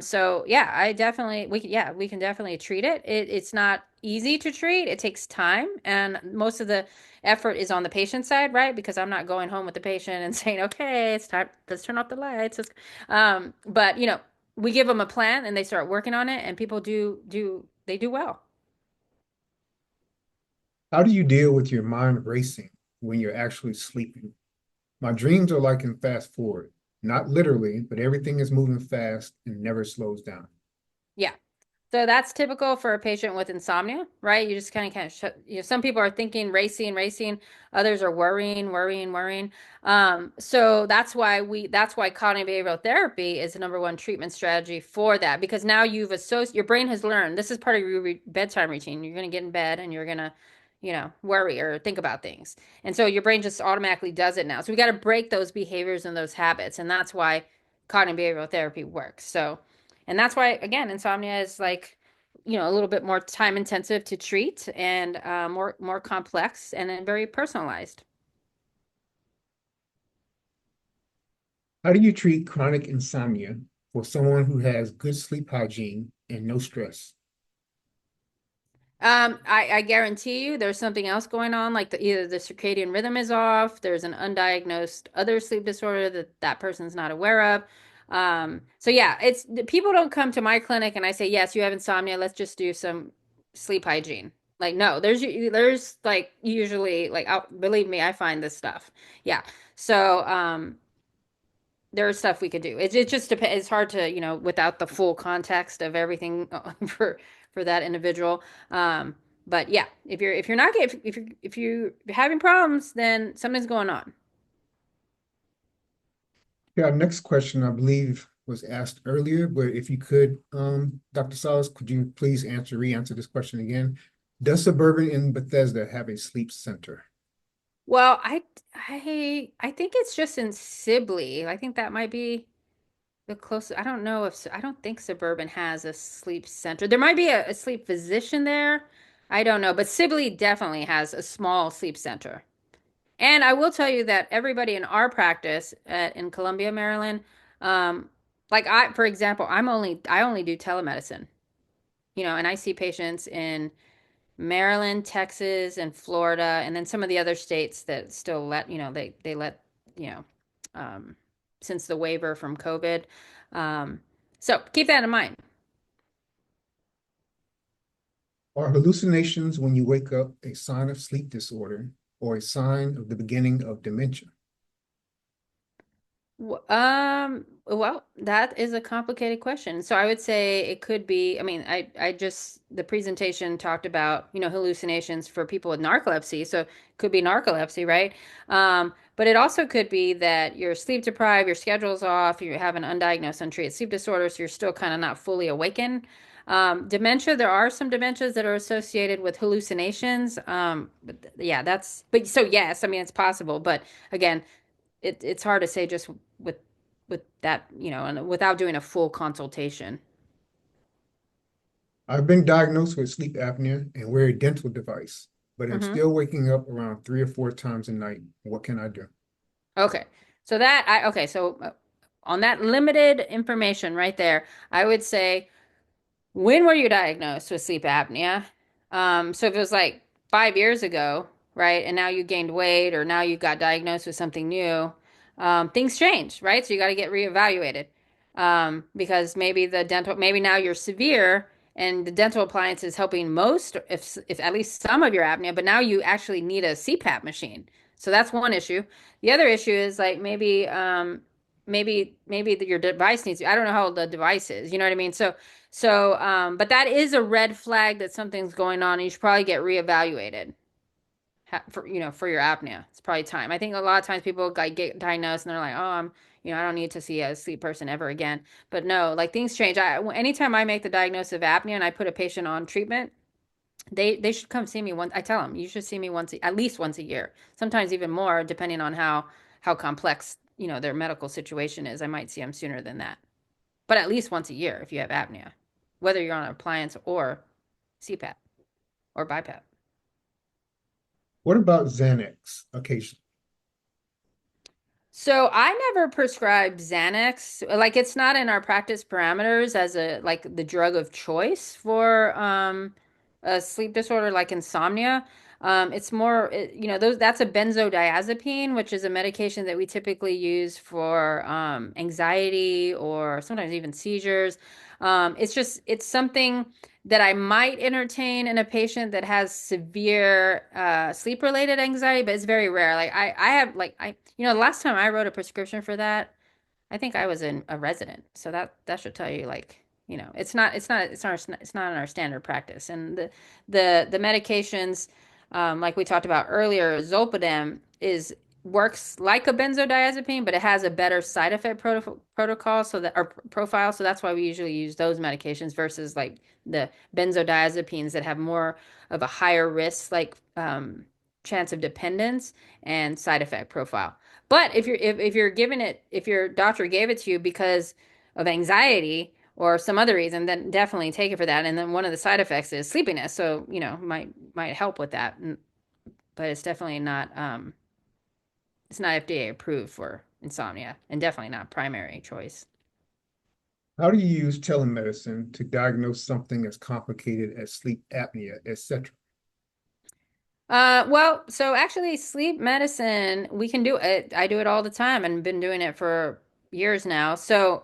So yeah, we can definitely treat it. It's not easy to treat. It takes time, and most of the effort is on the patient side, right? Because I'm not going home with the patient and saying, okay, it's time, let's turn off the lights. But we give them a plan and they start working on it, and people they do well. How do you deal with your mind racing when you're actually sleeping? My dreams are like in fast forward, not literally, but everything is moving fast and never slows down. Yeah. So that's typical for a patient with insomnia, right? You just kind of some people are thinking racing, racing, others are worrying, worrying, worrying. So that's why cognitive behavioral therapy is the number one treatment strategy for that, because now your brain has learned this is part of your bedtime routine. You're going to get in bed and you're going to, worry or think about things. And so your brain just automatically does it now. So we got to break those behaviors and those habits. And that's why cognitive behavioral therapy works. So, and that's why, again, insomnia is like a little bit more time intensive to treat and more complex and then very personalized. How do you treat chronic insomnia for someone who has good sleep hygiene and no stress? I guarantee you there's something else going on, like either the circadian rhythm is off, there's an undiagnosed other sleep disorder that that person's not aware of. So yeah, it's people don't come to my clinic and I say, yes, you have insomnia, let's just do some sleep hygiene. Like, no, there's like usually like, believe me, I find this stuff. Yeah. So, there's stuff we could do. It just depends. It's hard to, without the full context of everything for that individual. But yeah, if you're not if you're having problems, then something's going on. Yeah, our next question, I believe, was asked earlier, but if you could, Dr. Salas, could you please re-answer this question again? Does Suburban in Bethesda have a sleep center? Well, I think it's just in Sibley. I think that might be the closest. I don't know if I don't think Suburban has a sleep center. There might be a sleep physician there. I don't know, but Sibley definitely has a small sleep center. And I will tell you that everybody in our practice in Columbia, Maryland, um, like for example, I only do telemedicine, and I see patients in Maryland, Texas, and Florida, and then some of the other states that still let, they let, you know, um, since the waiver from COVID. Um, so keep that in mind. Are hallucinations when you wake up a sign of sleep disorder or a sign of the beginning of dementia? Well, that is a complicated question. So I would say it could be, I mean, the presentation talked about, hallucinations for people with narcolepsy. So it could be narcolepsy, right? But it also could be that you're sleep deprived, your schedule's off, you have an undiagnosed, untreated sleep disorder, so you're still kind of not fully awakened. Dementia, there are some dementias that are associated with hallucinations. But yeah, but so yes, I mean, it's possible, but again, it's hard to say just with with that, and without doing a full consultation. I've been diagnosed with sleep apnea and wear a dental device, but I'm Hmm. still waking up around 3 or 4 times a night. What can I do? Okay. So on that limited information right there, I would say, when were you diagnosed with sleep apnea? So if it was like 5 years ago, right, and now you gained weight or now you got diagnosed with something new, things change, right? So you got to get reevaluated, because maybe now you're severe and the dental appliance is helping most, if at least some of your apnea, but now you actually need a CPAP machine. So that's one issue. The other issue is like maybe your device needs. I don't know how old the device is. You know what I mean? But that is a red flag that something's going on, and you should probably get reevaluated for your apnea. It's probably time. I think a lot of times people like get diagnosed and they're like, oh, I don't need to see a sleep person ever again. But no, like things change. Anytime I make the diagnosis of apnea and I put a patient on treatment, they should come see me once. I tell them you should see me at least once a year. Sometimes even more, depending on how complex their medical situation is. I might see them sooner than that, but at least once a year if you have apnea, whether you're on an appliance or CPAP or BiPAP. What about Xanax occasion? So I never prescribe Xanax. Like it's not in our practice parameters as the drug of choice for a sleep disorder like insomnia. It's more, that's a benzodiazepine, which is a medication that we typically use for anxiety or sometimes even seizures. It's something that I might entertain in a patient that has severe sleep related anxiety, but it's very rare. Like I have like the last time I wrote a prescription for that, I think I was in a resident. So that should tell you like, it's not in our standard practice. And the medications, like we talked about earlier, Zolpidem is works like a benzodiazepine, but it has a better side effect protocol so that or profile. So that's why we usually use those medications versus like the benzodiazepines that have more of a higher risk, like chance of dependence and side effect profile. But if you're given it, if your doctor gave it to you because of anxiety or some other reason, then definitely take it for that. And then one of the side effects is sleepiness. So, might help with that. But it's definitely not it's not FDA approved for insomnia and definitely not primary choice. How do you use telemedicine to diagnose something as complicated as sleep apnea, etc.? Well, so actually sleep medicine, we can do it. I do it all the time and been doing it for years now. So,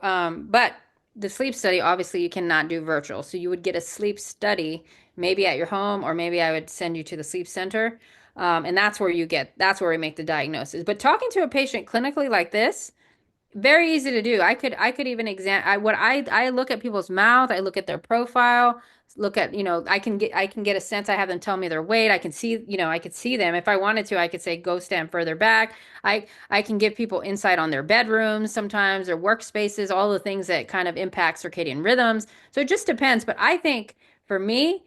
but the sleep study, obviously you cannot do virtual. So you would get a sleep study maybe at your home, or maybe I would send you to the sleep center. And that's where we make the diagnosis. But talking to a patient clinically like this, very easy to do. I could even I look at people's mouth, I look at their profile, look at, I can get a sense. I have them tell me their weight. I can see, I could see them. If I wanted to, I could say go stand further back. I can give people insight on their bedrooms sometimes, their workspaces, all the things that kind of impact circadian rhythms. So it just depends. But I think for me,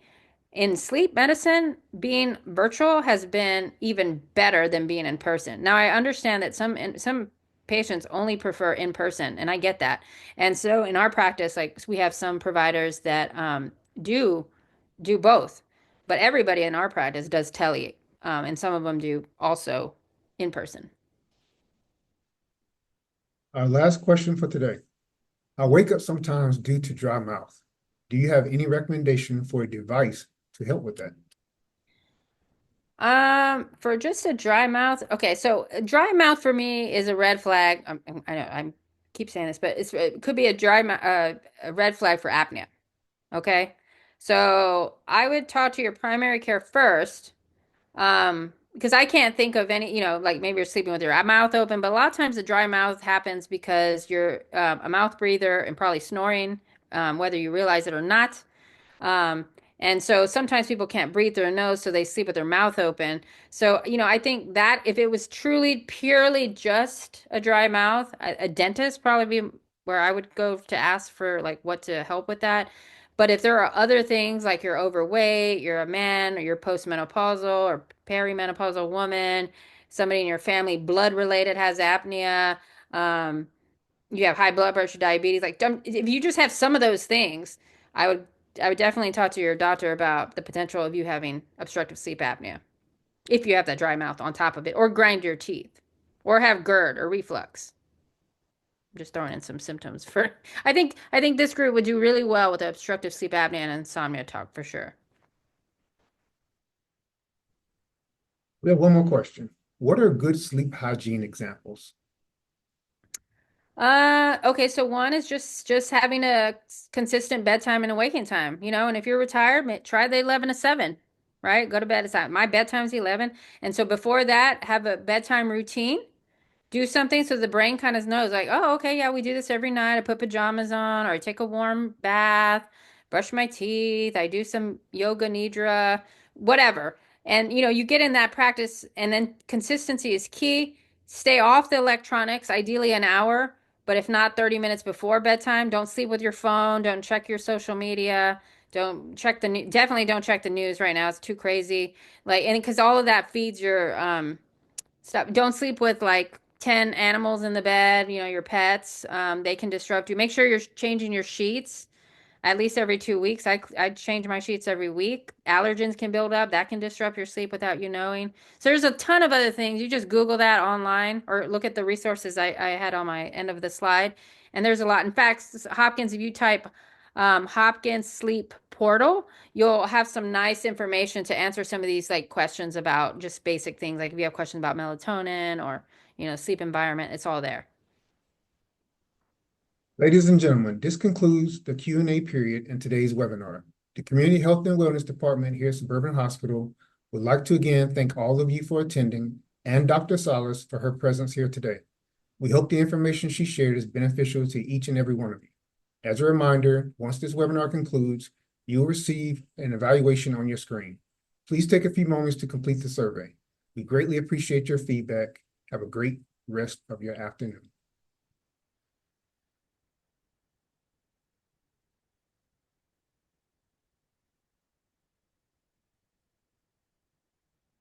in sleep medicine, being virtual has been even better than being in person. Now, I understand that some patients only prefer in person, and I get that. And so in our practice, like we have some providers that do do both, but everybody in our practice does tele, and some of them do also in person. Our last question for today. I wake up sometimes due to dry mouth. Do you have any recommendation for a device to help with that? For just a dry mouth, okay, so a dry mouth for me is a red flag. I know I keep saying this, but it could be a red flag for apnea. Okay, so I would talk to your primary care first, because I can't think of any, like maybe you're sleeping with your mouth open, but a lot of times the dry mouth happens because you're a mouth breather and probably snoring, whether you realize it or not. Um, and so sometimes people can't breathe through their nose, so they sleep with their mouth open. So, I think that if it was truly purely just a dry mouth, a dentist probably be where I would go to ask for like what to help with that. But if there are other things like you're overweight, you're a man, or you're postmenopausal or perimenopausal woman, somebody in your family blood related has apnea, um, you have high blood pressure, diabetes, like if you just have some of those things, I would I would definitely talk to your doctor about the potential of you having obstructive sleep apnea. If you have that dry mouth on top of it, or grind your teeth, or have GERD or reflux. I'm just throwing in some symptoms for I think this group would do really well with obstructive sleep apnea and insomnia talk for sure. We have one more question. What are good sleep hygiene examples? Okay, so one is just having a consistent bedtime and awakening time, and if you're retired, try the 11 to 7, right? Go to bed at 7. My bedtime's 11, and so before that, have a bedtime routine. Do something so the brain kind of knows, like, oh, okay, yeah, we do this every night. I put pajamas on, or I take a warm bath, brush my teeth, I do some yoga nidra, whatever. And you get in that practice, and then consistency is key. Stay off the electronics, ideally an hour, but if not 30 minutes before bedtime. Don't sleep with your phone, don't check your social media, don't check the definitely don't check the news right now. It's too crazy. Like, and because all of that feeds your stop. Don't sleep with like 10 animals in the bed, your pets. They can disrupt you. Make sure you're changing your sheets at least every 2 weeks. I change my sheets every week. Allergens can build up. That can disrupt your sleep without you knowing. So there's a ton of other things. You just Google that online or look at the resources I had on my end of the slide. And there's a lot. In fact, Hopkins, if you type Hopkins Sleep Portal, you'll have some nice information to answer some of these like questions about just basic things. Like if you have questions about melatonin or, sleep environment, it's all there. Ladies and gentlemen, this concludes the Q&A period in today's webinar. The Community Health and Wellness Department here at Suburban Hospital would like to again thank all of you for attending and Dr. Salas for her presence here today. We hope the information she shared is beneficial to each and every one of you. As a reminder, once this webinar concludes, you will receive an evaluation on your screen. Please take a few moments to complete the survey. We greatly appreciate your feedback. Have a great rest of your afternoon.